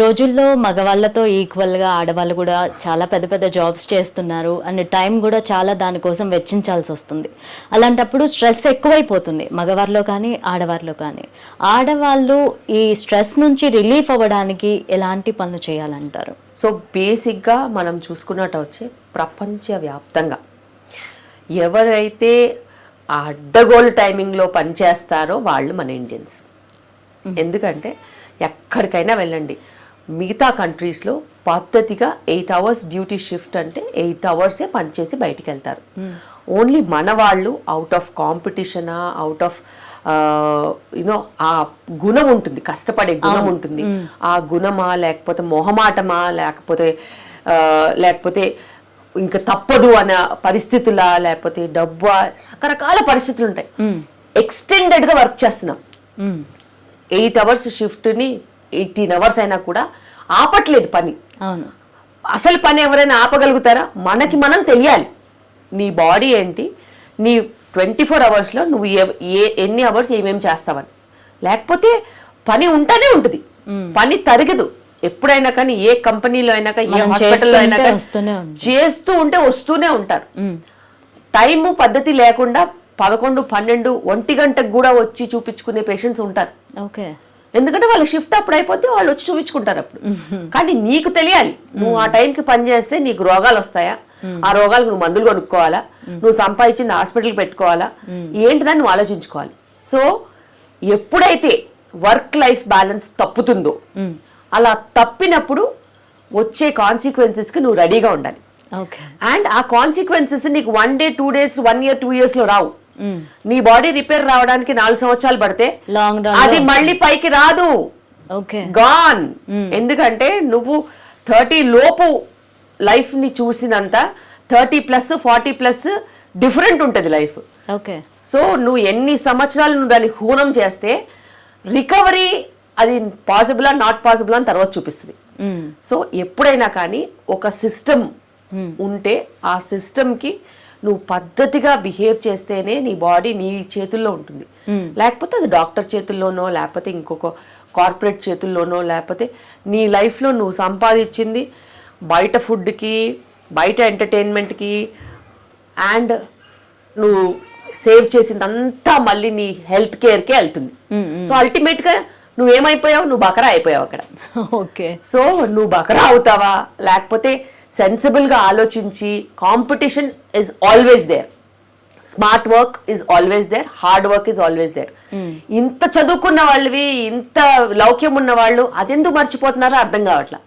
రోజుల్లో మగవాళ్ళతో ఈక్వల్గా ఆడవాళ్ళు కూడా చాలా పెద్ద పెద్ద జాబ్స్ చేస్తున్నారు అండ్ టైం కూడా చాలా దానికోసం వెచ్చించాల్సి వస్తుంది. అలాంటప్పుడు స్ట్రెస్ ఎక్కువైపోతుంది మగవారిలో కానీ ఆడవారిలో కానీ. ఆడవాళ్ళు ఈ స్ట్రెస్ నుంచి రిలీఫ్ అవ్వడానికి ఎలాంటి పనులు చేయాలంటారు? సో బేసిక్గా మనం చూసుకున్నట్టు వచ్చి ప్రపంచవ్యాప్తంగా ఎవరైతే ఆ అడ్డగోలు టైమింగ్లో పనిచేస్తారో వాళ్ళు మన ఇండియన్స్. ఎందుకంటే ఎక్కడికైనా వెళ్ళండి, మిగతా కంట్రీస్లో పద్ధతిగా 8 hours డ్యూటీ షిఫ్ట్ అంటే 8 hours పనిచేసి బయటికి వెళ్తారు. ఓన్లీ మన వాళ్ళు అవుట్ ఆఫ్ కాంపిటీషనా, అవుట్ ఆఫ్ యూనో ఆ గుణం ఉంటుంది, కష్టపడే గుణం ఉంటుంది. ఆ గుణమా, లేకపోతే మొహమాటమా, లేకపోతే ఇంకా తప్పదు అన్న పరిస్థితులా, లేకపోతే డబ్బా, రకరకాల పరిస్థితులు ఉంటాయి. ఎక్స్టెండెడ్గా వర్క్ చేస్తున్నాం. 8 hours షిఫ్ట్ని 18 hours అయినా కూడా ఆపట్లేదు పని. అవును, అసలు పని ఎవరైనా ఆపగలుగుతారా? మనకి మనం తెలియాలి నీ బాడీ ఏంటి, నీ 24 hours నువ్వు ఎన్ని అవర్స్ ఏమేమి చేస్తావని. లేకపోతే పని ఉంటానే ఉంటుంది, పని తరగదు. ఎప్పుడైనా కానీ ఏ కంపెనీలో అయినా కానీ, ఏ హాస్పిటల్లో అయినా కానీ చేస్తూ ఉంటే వస్తూనే ఉంటారు. టైము పద్ధతి లేకుండా 11, 12, 1 గంటకు కూడా వచ్చి చూపించుకునే పేషెంట్స్ ఉంటారు. ఎందుకంటే వాళ్ళ షిఫ్ట్ అప్పుడు అయిపోతే వాళ్ళు వచ్చి చూపించుకుంటారు అప్పుడు. కానీ నీకు తెలియాలి, నువ్వు ఆ టైంకి పని చేస్తే నీకు రోగాలు వస్తాయా, ఆ రోగాలకు నువ్వు మందులు కొనుక్కోవాలా, నువ్వు సంపాదించింది హాస్పిటల్కి పెట్టుకోవాలా, ఏంటిదని నువ్వు ఆలోచించుకోవాలి. సో ఎప్పుడైతే వర్క్ లైఫ్ బ్యాలెన్స్ తప్పుతుందో, అలా తప్పినప్పుడు వచ్చే కాన్సిక్వెన్సెస్కి నువ్వు రెడీగా ఉండాలి. అండ్ ఆ కాన్సిక్వెన్సెస్ నీకు 1 day, 2 days, 1 year, 2 years లో రావు. నీ బాడీ రిపేర్ రావడానికి 4 సంవత్సరాలు పడితే అది మళ్ళీ పైకి రాదు, గాన్. ఎందుకంటే నువ్వు 30 లోపు లైఫ్ ని చూసినంత 30+, 40+ డిఫరెంట్ ఉంటుంది లైఫ్. సో నువ్వు ఎన్ని సంవత్సరాలు నువ్వు దాన్ని హూనం చేస్తే రికవరీ అది పాసిబులా నాట్ పాసిబుల్ అని తర్వాత చూపిస్తుంది. సో ఎప్పుడైనా కానీ ఒక సిస్టమ్ ఉంటే ఆ సిస్టమ్కి నువ్వు పద్ధతిగా బిహేవ్ చేస్తేనే నీ బాడీ నీ చేతుల్లో ఉంటుంది. లేకపోతే అది డాక్టర్ చేతుల్లోనో, లేకపోతే ఇంకొక కార్పొరేట్ చేతుల్లోనో, లేకపోతే నీ లైఫ్లో నువ్వు సంపాదించింది బయట ఫుడ్కి, బయట ఎంటర్టైన్మెంట్కి, అండ్ నువ్వు సేవ్ చేసిందంతా మళ్ళీ నీ హెల్త్ కేర్కే వెళ్తుంది. సో అల్టిమేట్గా నువ్వేమైపోయావు, నువ్వు బకరా అయిపోయావు అక్కడ. సో నువ్వు బకరా అవుతావా, లేకపోతే సెన్సిబుల్గా ఆలోచించి, competition is always there, smart work is always there, hard work is always there. ఇంత చదువుకున్న వాళ్ళవి, ఇంత లౌక్యం ఉన్న వాళ్ళు అదెందుకు మర్చిపోతున్నారో అర్థం కావట్లా.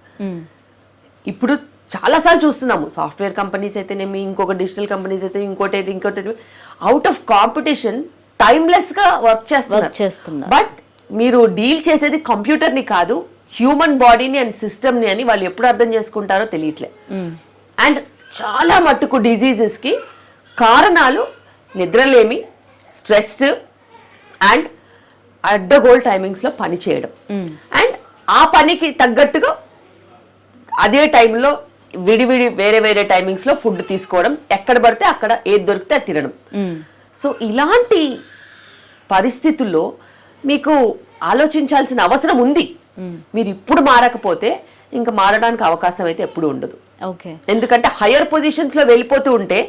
ఇప్పుడు చాలాసార్లు చూస్తున్నాము, సాఫ్ట్వేర్ కంపెనీస్ అయితేనేమి, ఇంకొక డిజిటల్ కంపెనీస్ అయితే ఇంకోటి అవుట్ ఆఫ్ కాంపిటీషన్ టైమ్లెస్గా వర్క్ చేస్తున్నారు. బట్ మీరు డీల్ చేసేది కంప్యూటర్ని కాదు, హ్యూమన్ బాడీని అండ్ సిస్టమ్ని అని వాళ్ళు ఎప్పుడు అర్థం చేసుకుంటారో తెలియట్లే. అండ్ చాలా మట్టుకు డిజీజెస్కి కారణాలు నిద్రలేమి, స్ట్రెస్, అండ్ అడ్డగోల్ టైమింగ్స్లో పని చేయడం, అండ్ ఆ పనికి తగ్గట్టుగా అదే టైంలో విడివిడి వేరే వేరే టైమింగ్స్లో ఫుడ్ తీసుకోవడం, ఎక్కడ పడితే అక్కడ ఏది దొరికితే అది తినడం. సో ఇలాంటి పరిస్థితుల్లో మీకు ఆలోచించాల్సిన అవసరం ఉంది. మీరు ఇప్పుడు మారకపోతే ఇంకా మారడానికి అవకాశం అయితే ఎప్పుడు ఉండదు. ఎందుకంటే హయ్యర్ పొజిషన్స్ లో వెళ్ళిపోతూ ఉంటే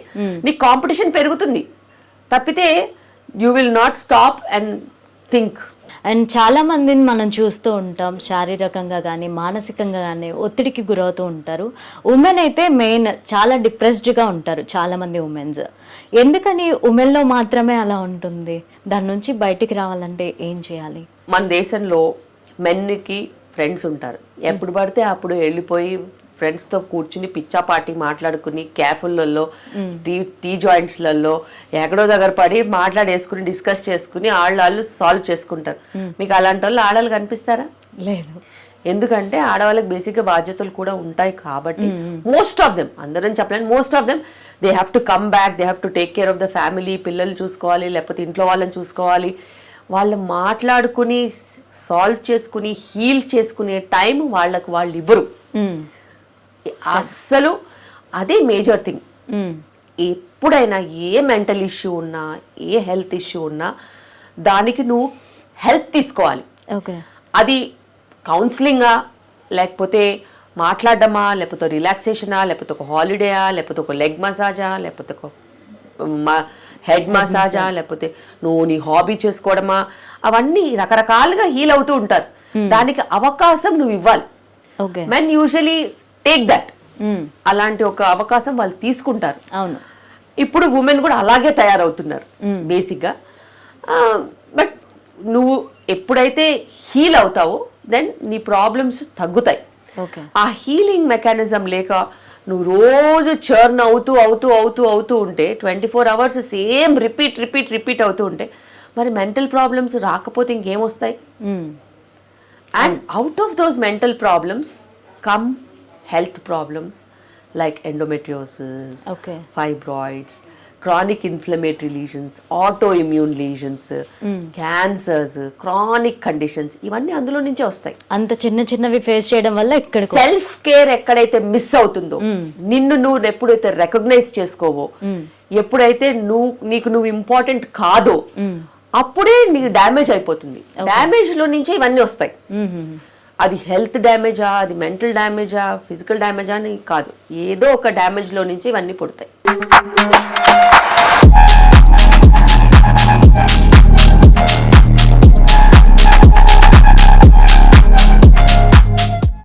నీ కాంపిటీషన్ పెరుగుతుంది తప్పితే you will not stop and think. And చాలా మందిని మనం చూస్తూ ఉంటాం, శారీరకంగా కానీ మానసికంగా కానీ ఒత్తిడికి గురవుతూ ఉంటారు. ఉమెన్ అయితే మెయిన్ చాలా డిప్రెస్డ్గా ఉంటారు చాలా మంది ఉమెన్స్. ఎందుకని ఉమెన్లో మాత్రమే అలా ఉంటుంది? దాని నుంచి బయటికి రావాలంటే ఏం చేయాలి? మన దేశంలో మెన్కి ఫ్రెండ్స్ ఉంటారు, ఎప్పుడు పడితే అప్పుడు వెళ్ళిపోయి ఫ్రెండ్స్తో కూర్చుని పిచ్చాపాటి మాట్లాడుకుని క్యాఫులలో, టీ జాయింట్స్లలో ఎక్కడో దగ్గర పడి మాట్లాడేసుకుని డిస్కస్ చేసుకుని వాళ్ళు సాల్వ్ చేసుకుంటారు. మీకు అలాంటి వాళ్ళు ఆడవాళ్ళు కనిపిస్తారా? లేదు. ఎందుకంటే ఆడవాళ్ళకి బేసిక్గా బాధ్యతలు కూడా ఉంటాయి కాబట్టి మోస్ట్ ఆఫ్ దెమ్, అందరం చెప్పలేను, most of them they have to come back, they have to take care of the family. పిల్లలు చూసుకోవాలి, లేకపోతే ఇంట్లో వాళ్ళని చూసుకోవాలి. వాళ్ళు మాట్లాడుకుని సాల్వ్ చేసుకుని హీల్ చేసుకునే టైం వాళ్ళకు వాళ్ళు ఇవ్వరు అస్సలు. అదే మేజర్ థింగ్. ఎప్పుడైనా ఏ మెంటల్ ఇష్యూ ఉన్నా, ఏ హెల్త్ ఇష్యూ ఉన్నా దానికి నువ్వు హెల్ప్ తీసుకోవాలి. అది కౌన్సిలింగా, లేకపోతే మాట్లాడడమా, లేకపోతే రిలాక్సేషనా, లేకపోతే ఒక హాలిడేయా, లేకపోతే ఒక లెగ్ మసాజా, లేకపోతే ఒక హెడ్ మసాజా, లేకపోతే నువ్వు నీ హాబీ చేసుకోవడమా, అవన్నీ రకరకాలుగా హీల్ అవుతూ ఉంటారు. దానికి అవకాశం నువ్వు ఇవ్వాలి. Okay. Men usually take that. అలాంటి ఒక అవకాశం వాళ్ళు తీసుకుంటారు. అవును. ఇప్పుడు ఉమెన్ కూడా అలాగే తయారవుతున్నారు బేసిక్గా. బట్ నువ్వు ఎప్పుడైతే హీల్ అవుతావో దెన్ నీ ప్రాబ్లమ్స్ తగ్గుతాయి. ఓకే. ఆ హీలింగ్ మెకానిజం లేక నువ్వు రోజు చర్న్ అవుతూ అవుతూ అవుతూ అవుతూ ఉంటే 24 hours సేమ్ రిపీట్ అవుతూ ఉంటే మరి మెంటల్ ప్రాబ్లమ్స్ రాకపోతే ఇంకేమొస్తాయి? And out of those mental problems come health problems like endometriosis, okay, fibroids, chronic inflammatory lesions, autoimmune lesions, cancers, chronic conditions, ఇవన్నీ అందులో నుంచే వస్తాయి. అంత చిన్న చిన్నవి ఫేస్ చేయడం వల్ల ఇక్కడ సెల్ఫ్ కేర్ ఎక్కడైతే మిస్ అవుతుందో, నిన్ను నువ్వు ఎప్పుడైతే రికగ్నైజ్ చేసుకోవో, ఎప్పుడైతే నీకు నువ్వు ఇంపార్టెంట్ కాదో అప్పుడే నీకు డ్యామేజ్ అయిపోతుంది. డ్యామేజ్ లో నుంచే ఇవన్నీ వస్తాయి. అది హెల్త్ డ్యామేజా, అది మెంటల్ డ్యామేజా, ఫిజికల్ డ్యామేజా అని కాదు, ఏదో ఒక డ్యామేజ్ లో నుంచి ఇవన్నీ పుడతాయి.